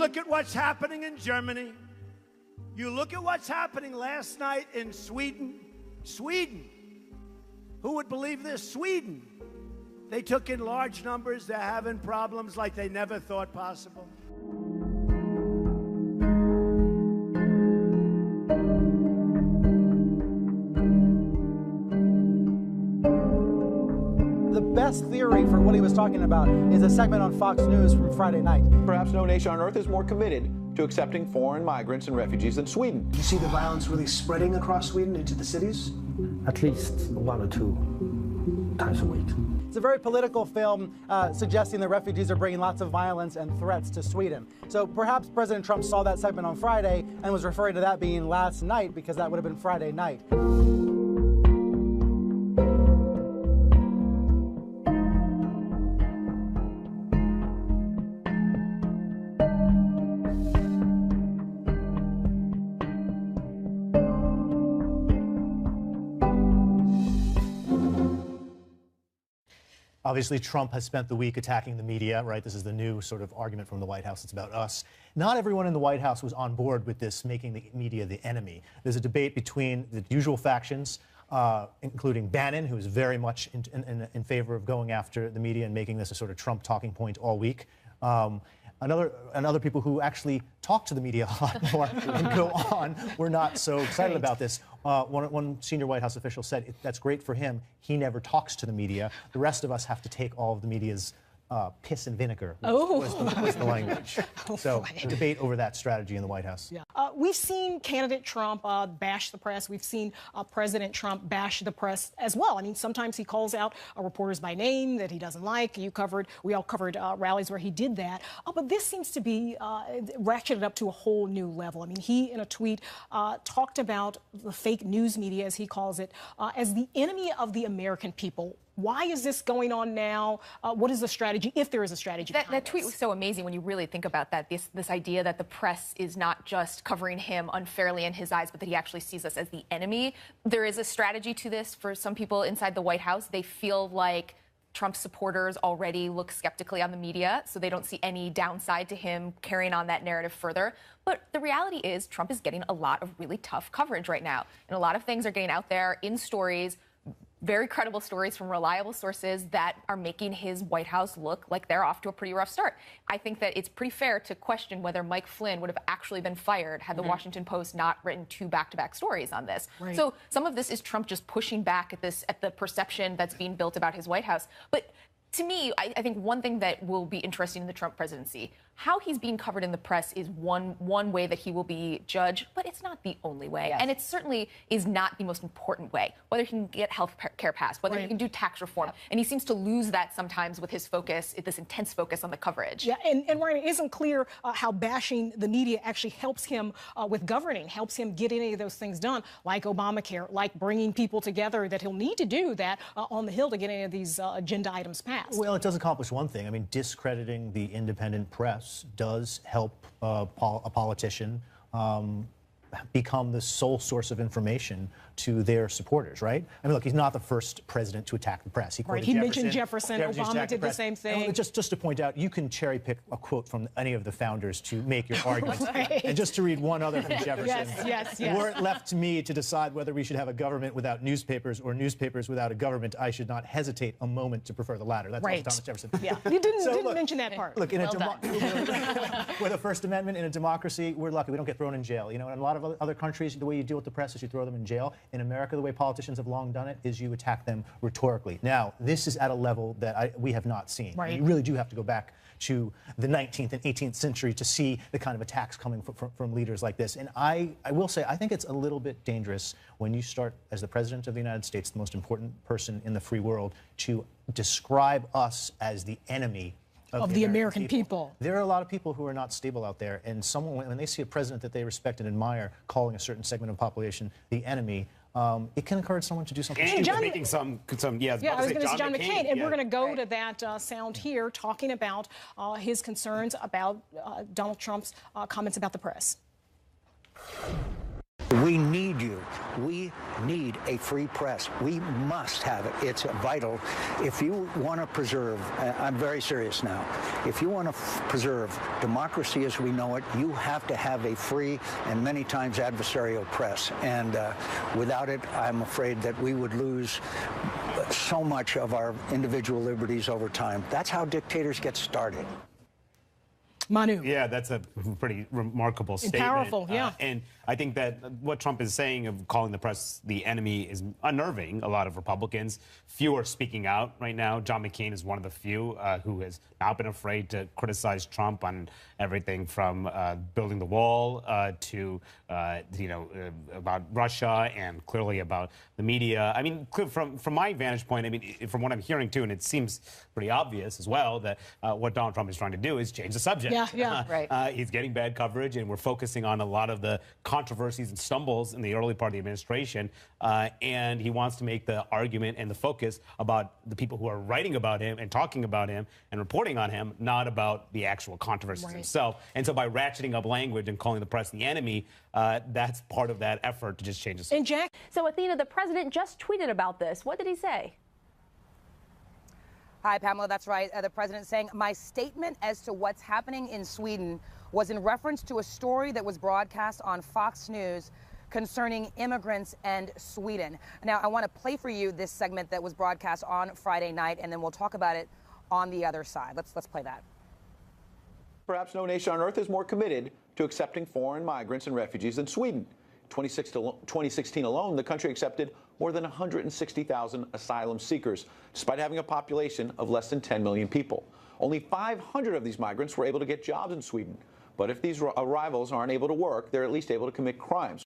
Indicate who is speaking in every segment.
Speaker 1: look at what's happening in Germany. You look at what's happening last night in Sweden. Sweden. Who would believe this? Sweden. They took in large numbers. They're having problems like they never thought possible.
Speaker 2: The best theory for what he was talking about is a segment on Fox News from Friday night.
Speaker 3: Perhaps no nation on earth is more committed to accepting foreign migrants and refugees than Sweden.
Speaker 4: Do you see the violence really spreading across Sweden into the cities?
Speaker 5: At least 1 or 2 times a week.
Speaker 2: It's a very political film suggesting that refugees are bringing lots of violence and threats to Sweden. So perhaps President Trump saw that segment on Friday and was referring to that being last night because that would have been Friday night.
Speaker 6: Obviously, Trump has spent the week attacking the media, right? This is the new sort of argument from the White House. It's about us. Not everyone in the White House was on board with this, making the media the enemy. There's a debate between the usual factions, including Bannon, who is very much in favor of going after the media and making this a sort of Trump talking point all week. And other people who actually talk to the media a lot more and go on were not so excited about this. One senior White House official said that's great for him. He never talks to the media. The rest of us have to take all of the media's piss and vinegar was the language. So a debate over that strategy in the White House.
Speaker 7: Yeah. We've seen candidate Trump bash the press. We've seen President Trump bash the press as well. I mean, sometimes he calls out reporters by name that he doesn't like. We all covered rallies where he did that. But this seems to be ratcheted up to a whole new level. I mean, he, in a tweet, talked about the fake news media, as he calls it, as the enemy of the American people. Why is this going on now? What is the strategy, if there is a strategy?
Speaker 8: That tweet was so amazing when you really think about that. This idea that the press is not just covering him unfairly in his eyes, but that he actually sees us as the enemy. There is a strategy to this for some people inside the White House. They feel like Trump's supporters already look skeptically on the media, so they don't see any downside to him carrying on that narrative further. But the reality is Trump is getting a lot of really tough coverage right now. And a lot of things are getting out there in stories, very credible stories from reliable sources that are making his White House look like they're off to a pretty rough start. I think that it's pretty fair to question whether Mike Flynn would have actually been fired had the Washington Post not written 2 back-to-back stories on this. Right. So some of this is Trump just pushing back at the perception that's being built about his White House. But to me, I think one thing that will be interesting in the Trump presidency, how he's being covered in the press is one way that he will be judged, but it's not the only way. Yes. And it certainly is not the most important way, whether he can get health care passed, whether he can do tax reform. Yeah. And he seems to lose that sometimes with his focus, this intense focus on the coverage.
Speaker 7: Yeah, and Ryan, it isn't clear how bashing the media actually helps him with governing, helps him get any of those things done, like Obamacare, like bringing people together, that he'll need to do that on the Hill to get any of these agenda items passed.
Speaker 6: Well, it does accomplish one thing. I mean, discrediting the independent press does help a politician become the sole source of information to their supporters, right? I mean, look, he's not the first president to attack the press.
Speaker 7: He mentioned Jefferson. Obama did the same thing.
Speaker 6: And just to point out, you can cherry pick a quote from any of the founders to make your argument. Right. And just to read one other from Jefferson.
Speaker 7: Yes.
Speaker 6: Were it left to me to decide whether we should have a government without newspapers or newspapers without a government, I should not hesitate a moment to prefer the latter. That's
Speaker 7: right.
Speaker 6: Thomas Jefferson.
Speaker 7: Yeah, you didn't mention that part.
Speaker 6: Look, with the First Amendment in a democracy, we're lucky. We don't get thrown in jail. You know, in a lot of other countries, the way you deal with the press is you throw them in jail. In America, the way politicians have long done it is you attack them rhetorically. Now, this is at a level that we have not seen.
Speaker 7: Right.
Speaker 6: You really do have to go back to the 19th and 18th century to see the kind of attacks coming from leaders like this. And I will say, I think it's a little bit dangerous when you start, as the President of the United States, the most important person in the free world, to describe us as the enemy of
Speaker 7: the American people.
Speaker 6: There are a lot of people who are not stable out there, and when they see a president that they respect and admire calling a certain segment of the population the enemy, it can encourage someone to do something.
Speaker 9: And John, making some
Speaker 7: I was going to say John McCain, and we're going to go to that sound here, talking about his concerns about Donald Trump's comments about the press.
Speaker 9: We need you. We need a free press. We must have it. It's vital. If you want to preserve, I'm very serious now, if you want to preserve democracy as we know it, you have to have a free and many times adversarial press. And without it, I'm afraid that we would lose so much of our individual liberties over time. That's how dictators get started.
Speaker 7: Manu.
Speaker 10: Yeah, that's a pretty remarkable statement.
Speaker 7: Powerful, yeah.
Speaker 10: And I think that what Trump is saying of calling the press the enemy is unnerving a lot of Republicans. Few are speaking out right now. John McCain is one of the few who has not been afraid to criticize Trump on everything from building the wall to, about Russia and clearly about the media. I mean, from my vantage point, I mean, from what I'm hearing too, and it seems pretty obvious as well that what Donald Trump is trying to do is change the subject.
Speaker 7: Yeah,
Speaker 8: right.
Speaker 10: He's getting bad coverage, and we're focusing on a lot of the controversies and stumbles in the early part of the administration. And he wants to make the argument and the focus about the people who are writing about him and talking about him and reporting on him, not about the actual controversies himself. And so by ratcheting up language and calling the press the enemy, that's part of that effort to just change the subject.
Speaker 7: And Jack?
Speaker 11: So, Athena, the president just tweeted about this. What did he say?
Speaker 12: Hi, Pamela. That's right. The president saying, my statement as to what's happening in Sweden was in reference to a story that was broadcast on Fox News concerning immigrants and Sweden. Now, I want to play for you this segment that was broadcast on Friday night, and then we'll talk about it on the other side. Let's play that.
Speaker 3: Perhaps no nation on earth is more committed to accepting foreign migrants and refugees than Sweden. 2016 alone, the country accepted more than 160,000 asylum seekers, despite having a population of less than 10 million people. Only 500 of these migrants were able to get jobs in Sweden. But if these arrivals aren't able to work, they're at least able to commit crimes.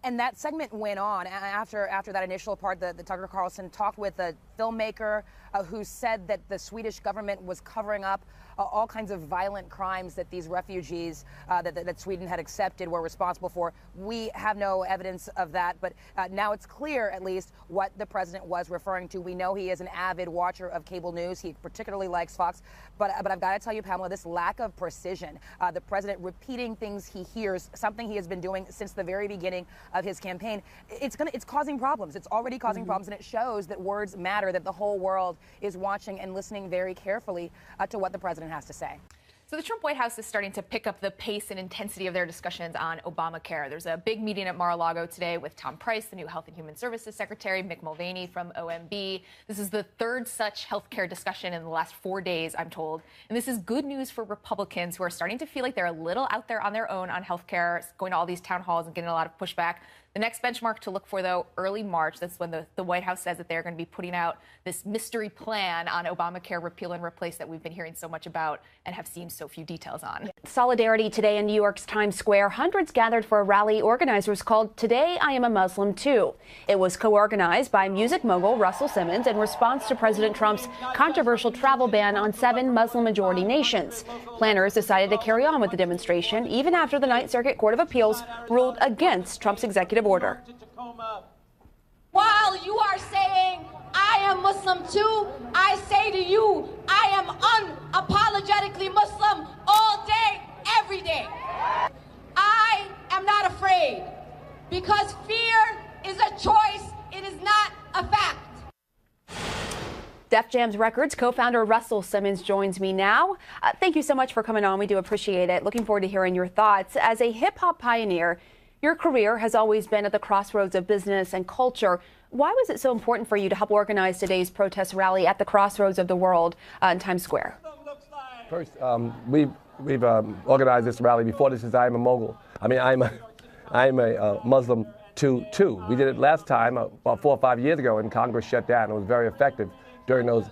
Speaker 12: And that segment went on after that initial part. The Tucker Carlson talked with a filmmaker who said that the Swedish government was covering up all kinds of violent crimes that these refugees that Sweden had accepted were responsible for. We have no evidence of that, but now it's clear, at least, what the president was referring to. We know he is an avid watcher of cable news. He particularly likes Fox. But I've got to tell you, Pamela, this lack of precision, the president repeating things he hears, something he has been doing since the very beginning of his campaign, it's causing problems. It's already causing problems, and it shows that words matter, that the whole world is watching and listening very carefully to what the president has to say.
Speaker 8: So the Trump White House is starting to pick up the pace and intensity of their discussions on Obamacare. There's a big meeting at Mar-a-Lago today with Tom Price, the new Health and Human Services Secretary, Mick Mulvaney from OMB. This is the third such health care discussion in the last 4 days, I'm told. And this is good news for Republicans who are starting to feel like they're a little out there on their own on health care, going to all these town halls and getting a lot of pushback. The next benchmark to look for, though, early March. That's when the White House says that they're going to be putting out this mystery plan on Obamacare repeal and replace that we've been hearing so much about and have seen so few details on.
Speaker 11: Solidarity today in New York's Times Square. Hundreds gathered for a rally organizers called Today I Am a Muslim Too. It was co-organized by music mogul Russell Simmons in response to President Trump's controversial travel ban on 7 Muslim-majority nations. Planners decided to carry on with the demonstration even after the Ninth Circuit Court of Appeals ruled against Trump's executive order.
Speaker 13: While you are saying, I am Muslim too, I say to you, I am unapologetically Muslim all day, every day. I am not afraid because fear is a choice, it is not a fact.
Speaker 11: Def Jam's Records co-founder Russell Simmons joins me now. Thank you so much for coming on. We do appreciate it. Looking forward to hearing your thoughts. As a hip-hop pioneer, your career has always been at the crossroads of business and culture. Why was it so important for you to help organize today's protest rally at the crossroads of the world in Times Square?
Speaker 5: First, we've organized this rally before this. I am a mogul. I mean, I'm a Muslim too. We did it last time about 4 or 5 years ago, and Congress shut down. It was very effective during those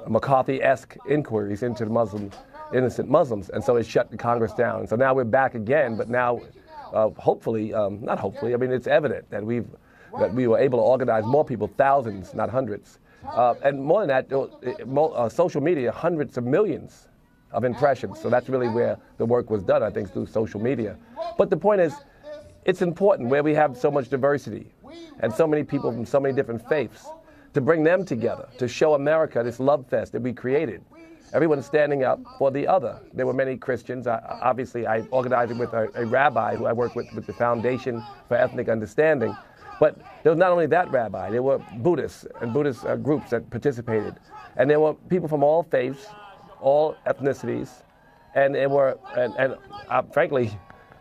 Speaker 5: McCarthy-esque inquiries into the innocent Muslims, and so it shut the Congress down. And so now we're back again, but now hopefully, not hopefully, I mean, it's evident that we were able to organize more people, thousands, not hundreds. And more than that, social media, hundreds of millions of impressions. So that's really where the work was done, I think, through social media. But the point is, it's important where we have so much diversity and so many people from so many different faiths to bring them together, to show America this love fest that we created. everyone standing up for the other. There were many Christians. Obviously, I organized it with a rabbi who I worked with the Foundation for Ethnic Understanding. But there was not only that rabbi, there were Buddhists and Buddhist groups that participated. And there were people from all faiths, all ethnicities, and there were, frankly,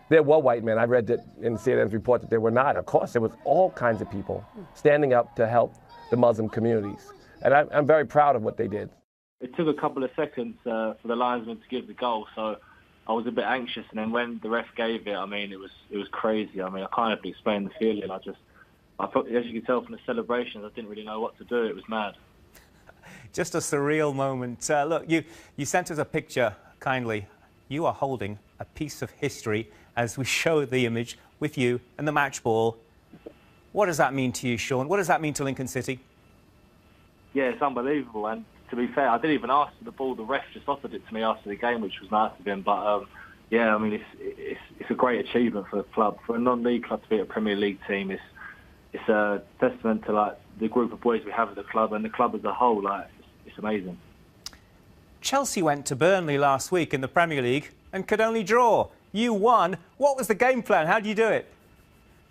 Speaker 5: there were white men. I read that in CNN's report that there were not. Of course, there was all kinds of people standing up to help the Muslim communities. And I'm very proud of what they did.
Speaker 14: It took a couple of seconds for the linesman to give the goal, so I was a bit anxious. And then when the ref gave it, I mean, it was crazy. I mean, I can't even explain the feeling. I thought, as you can tell from the celebrations, I didn't really know what to do. It was mad.
Speaker 15: Just a surreal moment. Look, you sent us a picture kindly. You are holding a piece of history as we show the image with you and the match ball. What does that mean to you, Sean? What does that mean to Lincoln City?
Speaker 14: Yeah, it's unbelievable. And to be fair, I didn't even ask for the ball. The ref just offered it to me after the game, which was nice of him. But yeah, I mean, it's a great achievement for the club. For a non-league club to be a Premier League team, it's a testament to like the group of boys we have at the club and the club as a whole. Like, it's amazing.
Speaker 15: Chelsea went to Burnley last week in the Premier League and could only draw. You won. What was the game plan? How did you do it?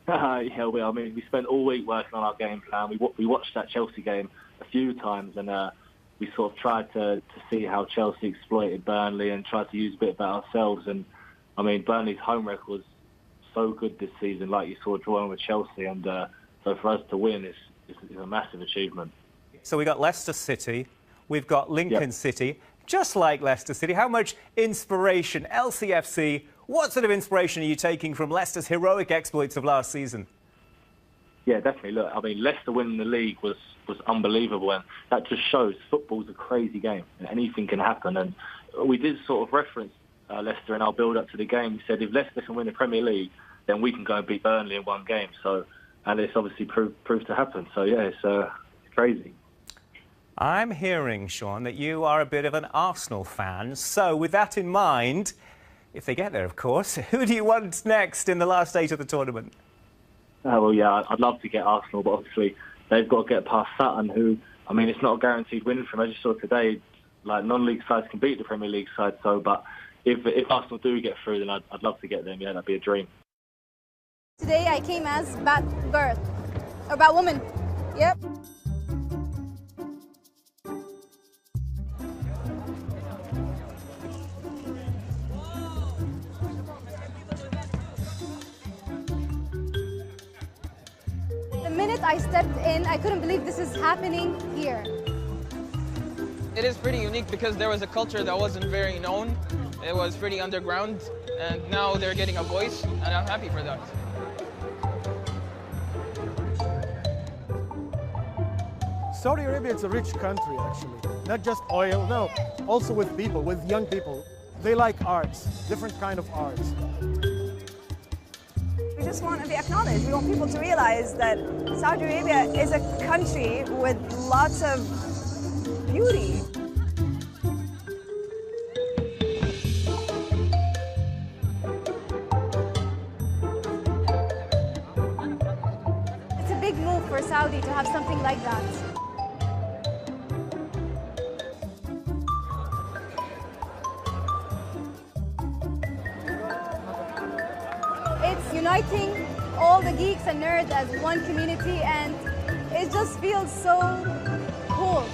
Speaker 14: Yeah, I mean, we spent all week working on our game plan. We watched that Chelsea game a few times, and we sort of tried to see how Chelsea exploited Burnley and tried to use a bit about ourselves. And I mean, Burnley's home record was so good this season, like you saw drawing with Chelsea, and so for us to win is a massive achievement.
Speaker 15: So we got Leicester City, we've got Lincoln City, just like Leicester City. How much inspiration, LCFC, what sort of inspiration are you taking from Leicester's heroic exploits of last season?
Speaker 14: Yeah, definitely. Look, I mean, Leicester winning the league was unbelievable, and that just shows football's a crazy game and anything can happen. And we did sort of reference Leicester in our build-up to the game. We said if Leicester can win the Premier League, then we can go and beat Burnley in one game. So, and it's obviously proved to happen. So yeah, it's crazy.
Speaker 15: I'm hearing, Sean, that you are a bit of an Arsenal fan. So with that in mind, if they get there, of course, who do you want next in the last 8 of the tournament?
Speaker 14: Well, yeah, I'd love to get Arsenal, but obviously they've got to get past Sutton, who, I mean, it's not a guaranteed win for them. As you saw today, like non-league sides can beat the Premier League side. So, but if Arsenal do get through, then I'd love to get them. Yeah, that'd be a dream.
Speaker 16: Today I came as Batgirl, or Batwoman. Yep. The minute I stepped in, I couldn't believe this is happening here.
Speaker 17: It is pretty unique because there was a culture that wasn't very known. It was pretty underground, and now they're getting a voice, and I'm happy for that.
Speaker 18: Saudi Arabia is a rich country, actually. Not just oil, no. Also with people, with young people. They like arts, different kind of arts.
Speaker 19: We just want to be acknowledged. We want people to realize that Saudi Arabia is a country with lots of beauty.
Speaker 16: It's a big move for Saudi to have something like that. It's uniting all the geeks and nerds as one community, and it just feels so cool.